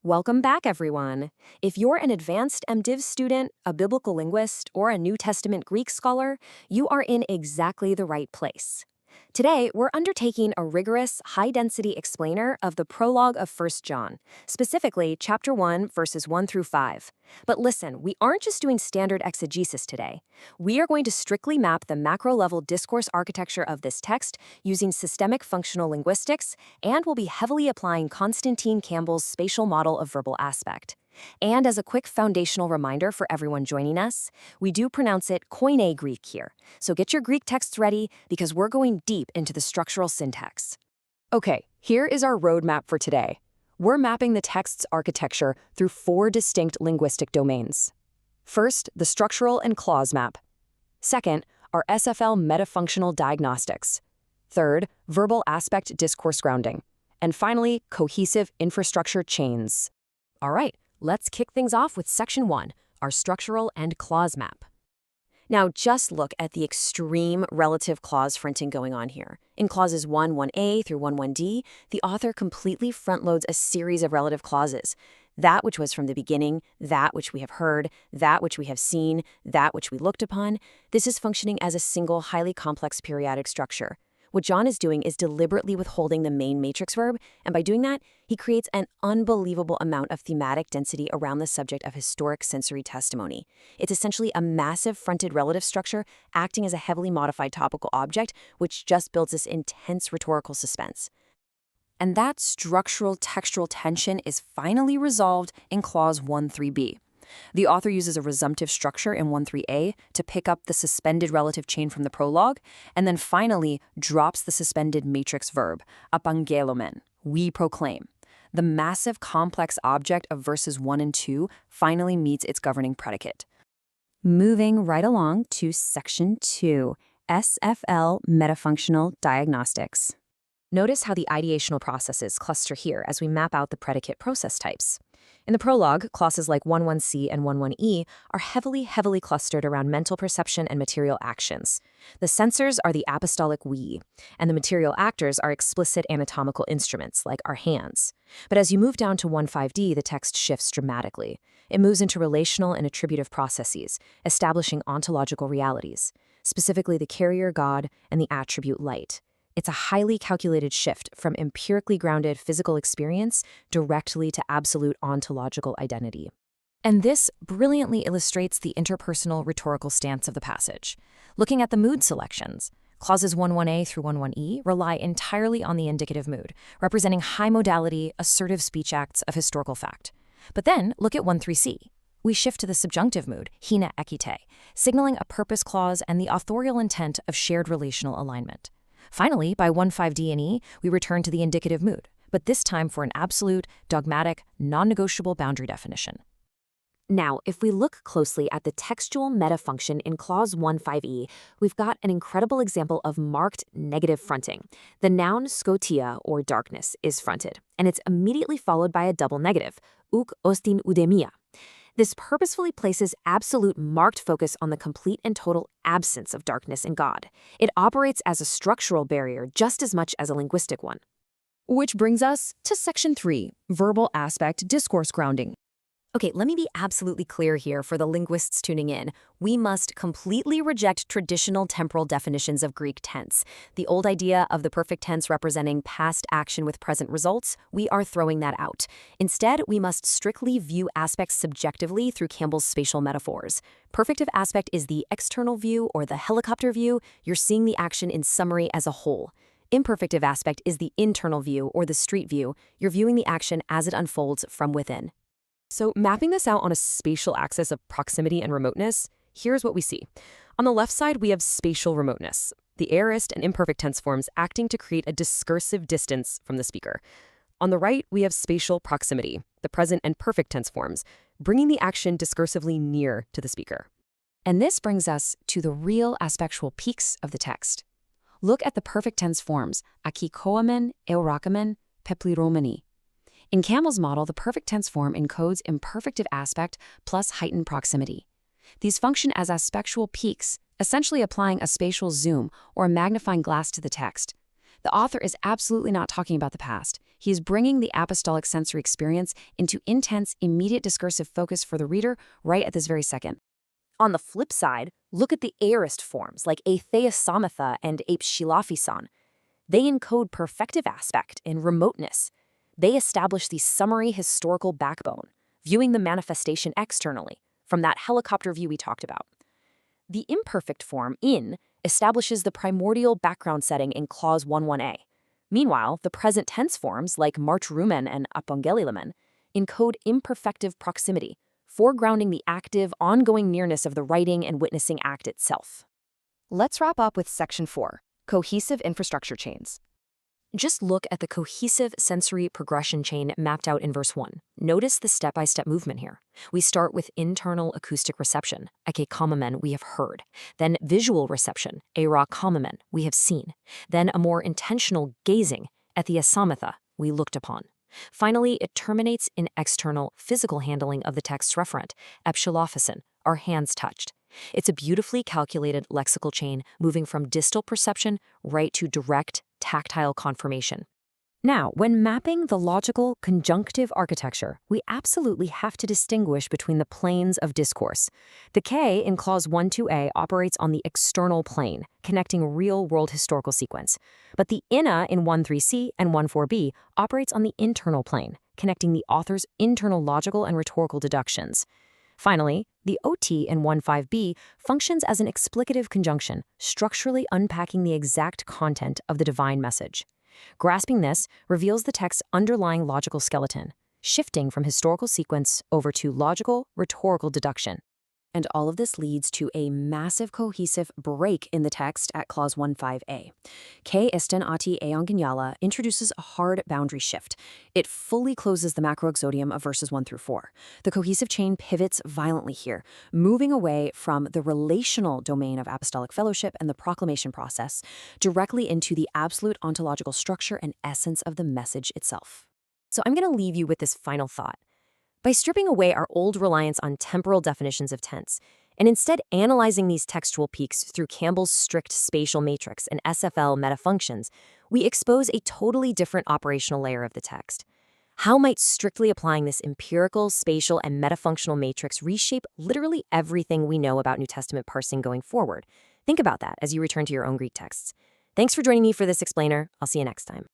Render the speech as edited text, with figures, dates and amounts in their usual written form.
Welcome back, everyone. If you're an advanced MDiv student, a biblical linguist, or a New Testament Greek scholar, you are in exactly the right place. Today, we're undertaking a rigorous, high-density explainer of the prologue of 1 John, specifically chapter 1, verses 1 through 5. But listen, we aren't just doing standard exegesis today. We are going to strictly map the macro-level discourse architecture of this text using systemic functional linguistics, and we'll be heavily applying Constantine Campbell's spatial model of verbal aspect. And as a quick foundational reminder for everyone joining us, we do pronounce it Koine Greek here. So get your Greek texts ready because we're going deep into the structural syntax. Okay, here is our roadmap for today. We're mapping the text's architecture through 4 distinct linguistic domains. First, the structural and clause map. Second, our SFL metafunctional diagnostics. Third, verbal aspect discourse grounding. And finally, cohesive infrastructure chains. All right. Let's kick things off with Section 1, our structural and clause map. Now, just look at the extreme relative clause fronting going on here. In clauses 1(1)a through 1(1)d, the author completely front-loads a series of relative clauses. That which was from the beginning, that which we have heard, that which we have seen, that which we looked upon. This is functioning as a single, highly complex periodic structure. What John is doing is deliberately withholding the main matrix verb, and by doing that, he creates an unbelievable amount of thematic density around the subject of historic sensory testimony. It's essentially a massive fronted relative structure acting as a heavily modified topical object, which just builds this intense rhetorical suspense. And that structural textual tension is finally resolved in clause 1(3)b. The author uses a resumptive structure in 1(3)a to pick up the suspended relative chain from the prologue, and then finally drops the suspended matrix verb, apangelomen, we proclaim. The massive complex object of verses 1 and 2 finally meets its governing predicate. Moving right along to Section 2, SFL metafunctional diagnostics. Notice how the ideational processes cluster here as we map out the predicate process types. In the prologue, clauses like 1(1)c and 1(1)e are heavily clustered around mental perception and material actions. The sensors are the apostolic we, and the material actors are explicit anatomical instruments like our hands. But as you move down to 1(5)d, the text shifts dramatically. It moves into relational and attributive processes, establishing ontological realities, specifically the carrier God and the attribute light. It's a highly calculated shift from empirically grounded physical experience directly to absolute ontological identity. And this brilliantly illustrates the interpersonal rhetorical stance of the passage. Looking at the mood selections, clauses 1(1)a through 1(1)e rely entirely on the indicative mood, representing high-modality, assertive speech acts of historical fact. But then look at 1(3)c. We shift to the subjunctive mood, hina ekite, signaling a purpose clause and the authorial intent of shared relational alignment. Finally, by 1(5)d and e, we return to the indicative mood, but this time for an absolute, dogmatic, non-negotiable boundary definition. Now, if we look closely at the textual metafunction in clause 1(5)e, we've got an incredible example of marked negative fronting. The noun skotia, or darkness, is fronted, and it's immediately followed by a double negative, uk ostin udemia. This purposefully places absolute marked focus on the complete and total absence of darkness in God. It operates as a structural barrier just as much as a linguistic one. Which brings us to Section 3, verbal aspect discourse grounding. Okay, let me be absolutely clear here for the linguists tuning in. We must completely reject traditional temporal definitions of Greek tense. The old idea of the perfect tense representing past action with present results, we are throwing that out. Instead, we must strictly view aspects subjectively through Campbell's spatial metaphors. Perfective aspect is the external view or the helicopter view. You're seeing the action in summary as a whole. Imperfective aspect is the internal view or the street view. You're viewing the action as it unfolds from within. So mapping this out on a spatial axis of proximity and remoteness, here's what we see. On the left side, we have spatial remoteness, the aorist and imperfect tense forms acting to create a discursive distance from the speaker. On the right, we have spatial proximity, the present and perfect tense forms, bringing the action discursively near to the speaker. And this brings us to the real aspectual peaks of the text. Look at the perfect tense forms, akikoamen, eurakamen, pepliromeni. In Campbell's model, the perfect tense form encodes imperfective aspect plus heightened proximity. These function as aspectual peaks, essentially applying a spatial zoom or a magnifying glass to the text. The author is absolutely not talking about the past. He is bringing the apostolic sensory experience into intense, immediate discursive focus for the reader right at this very second. On the flip side, look at the aorist forms like atheosamatha and apshilaphisan. They encode perfective aspect and remoteness. They establish the summary historical backbone, viewing the manifestation externally, from that helicopter view we talked about. The imperfect form, in, establishes the primordial background setting in clause 11a. Meanwhile, the present tense forms, like marchrumen and apongelilamen, encode imperfective proximity, foregrounding the active, ongoing nearness of the writing and witnessing act itself. Let's wrap up with Section 4, Cohesive Infrastructure Chains. Just look at the cohesive sensory progression chain mapped out in verse 1. Notice the step-by-step movement here. We start with internal acoustic reception, ake kamamen, we have heard. Then visual reception, era kamamen, we have seen. Then a more intentional gazing, ethiosamatha, we looked upon. Finally, it terminates in external physical handling of the text's referent, epsilophysin, our hands touched. It's a beautifully calculated lexical chain moving from distal perception right to direct tactile confirmation. Now, when mapping the logical conjunctive architecture, we absolutely have to distinguish between the planes of discourse. The K in clause 12a operates on the external plane, connecting real-world historical sequence. But the INA in 13c and 14b operates on the internal plane, connecting the author's internal logical and rhetorical deductions. Finally, the OT in 15b functions as an explicative conjunction, structurally unpacking the exact content of the divine message. Grasping this reveals the text's underlying logical skeleton, shifting from historical sequence over to logical, rhetorical deduction. And all of this leads to a massive cohesive break in the text at clause 15a. K esten ati eonginyala introduces a hard boundary shift. It fully closes the macroexodium of verses 1 through 4. The cohesive chain pivots violently here, moving away from the relational domain of apostolic fellowship and the proclamation process directly into the absolute ontological structure and essence of the message itself. So I'm going to leave you with this final thought. By stripping away our old reliance on temporal definitions of tense, and instead analyzing these textual peaks through Campbell's strict spatial matrix and SFL metafunctions, we expose a totally different operational layer of the text. How might strictly applying this empirical, spatial, and metafunctional matrix reshape literally everything we know about New Testament parsing going forward? Think about that as you return to your own Greek texts. Thanks for joining me for this explainer. I'll see you next time.